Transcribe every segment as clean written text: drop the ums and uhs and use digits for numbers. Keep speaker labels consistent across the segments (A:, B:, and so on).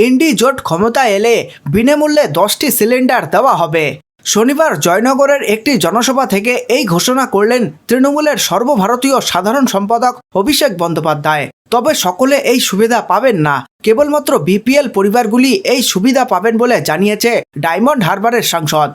A: ইন্ডি জোট ক্ষমতায় এলে বিনামূল্যে 10টি সিলিন্ডার দেওয়া হবে। শনিবার জয়নগরের একটি জনসভা থেকে এই ঘোষণা করলেন তৃণমূলের সর্বভারতীয় সাধারণ সম্পাদক অভিষেক বন্দ্যোপাধ্যায়। তবে সকলে এই সুবিধা পাবেন না, কেবলমাত্র বিপিএল পরিবারগুলি এই সুবিধা পাবেন বলে জানিয়েছে ডায়মন্ড হারবারের সাংসদ।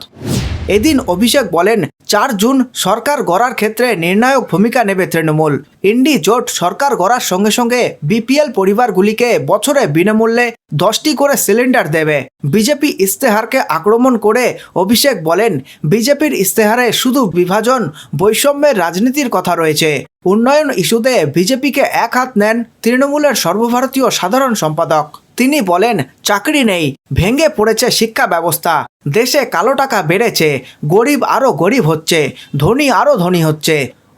A: এদিন অভিষেক বলেন, 4 জুন সরকার গড়ার ক্ষেত্রে নির্ণায়ক ভূমিকা নেবে তৃণমূল। ইন্ডি জোট সরকার গড়ার সঙ্গে সঙ্গে বিপিএল পরিবারগুলিকে বছরে বিনামূল্যে 10টি করে সিলিন্ডার দেবে। বিজেপি ইস্তেহারকে আক্রমণ করে অভিষেক বলেন, বিজেপির ইস্তেহারে শুধু বিভাজন, বৈষম্যের রাজনীতির কথা রয়েছে। উন্নয়ন ইস্যুতে বিজেপিকে এক হাত নেন তৃণমূলের সর্বভারতীয় সাধারণ সম্পাদক। তিনি বলেন, চাকরি নেই, ভেঙে পড়েছে শিক্ষা ব্যবস্থা, দেশে কালো টাকা বেড়েছে, গরিব আরও গরিব হচ্ছে, ধনী আরও ধনী হচ্ছে।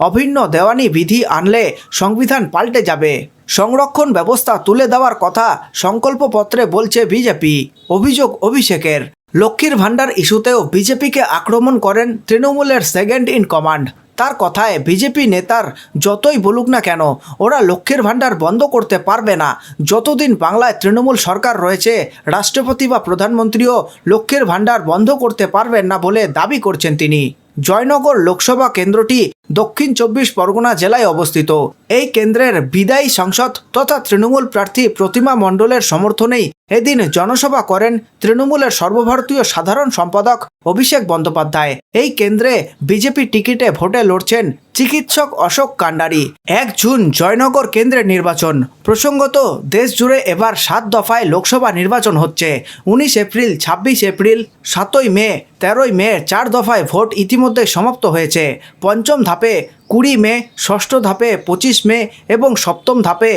A: অভিন্ন দেওয়ানি বিধি আনলে সংবিধান পাল্টে যাবে। সংরক্ষণ ব্যবস্থা তুলে দেওয়ার কথা সংকল্পপত্রে বলছে বিজেপি। অভিযোগ অভিষেকের। লক্ষ্মীর ভাণ্ডার ইস্যুতেও বিজেপিকে আক্রমণ করেন তৃণমূলের সেকেন্ড ইন কমান্ড। তার কথায়, বিজেপি নেতার যতই বলুক না কেন, ওরা লক্ষ্মীর ভাণ্ডার বন্ধ করতে পারবে না। যতদিন বাংলায় তৃণমূল সরকার রয়েছে, রাষ্ট্রপতি বা প্রধানমন্ত্রীও লক্ষ্মীর ভাণ্ডার বন্ধ করতে পারবেন না বলে দাবি করছেন তিনি। জয়নগর লোকসভা কেন্দ্রটি দক্ষিণ 24 পরগনা জেলায় অবস্থিত। এই কেন্দ্রের বিদায়ী সাংসদ তথা তৃণমূল প্রার্থী প্রতিমা মণ্ডলের সমর্থনেই এদিন জনসভা করেন তৃণমূলের সর্বভারতীয় সাধারণ সম্পাদক অভিষেক বন্দ্যোপাধ্যায়। এই কেন্দ্রে বিজেপি টিকিটে ভোটে লড়ছেন চিকিৎসক অশোক কান্ডারি। 1 জুন জয়নগর কেন্দ্রের নির্বাচন। প্রসঙ্গত, দেশ জুড়ে এবার 7 দফায় লোকসভা নির্বাচন হচ্ছে। 19 এপ্রিল, 26 এপ্রিল, 7ই মে, 13ই মে 4 দফায় ভোট ইতিমধ্যে সমাপ্ত হয়েছে। পঞ্চম ধাপে 20 মে, ষষ্ঠ ধাপে 25 মে এবং সপ্তম ধাপে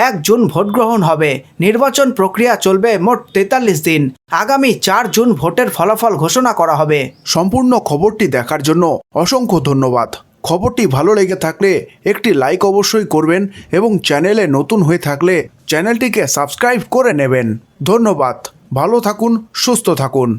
A: 1 জুন ভোট গ্রহণ হবে। নির্বাচন প্রক্রিয়া চলবে মোট 43 দিন। আগামী 4 জুন ভোটের ফলাফল ঘোষণা করা হবে।
B: সম্পূর্ণ খবরটি দেখার জন্য অসংখ্য ধন্যবাদ। খবরটি ভালো লেগে থাকলে একটি লাইক অবশ্যই করবেন এবং চ্যানেলে নতুন হয়ে থাকলে চ্যানেলটিকে সাবস্ক্রাইব করে নেবেন। ধন্যবাদ। ভালো থাকুন, সুস্থ থাকুন।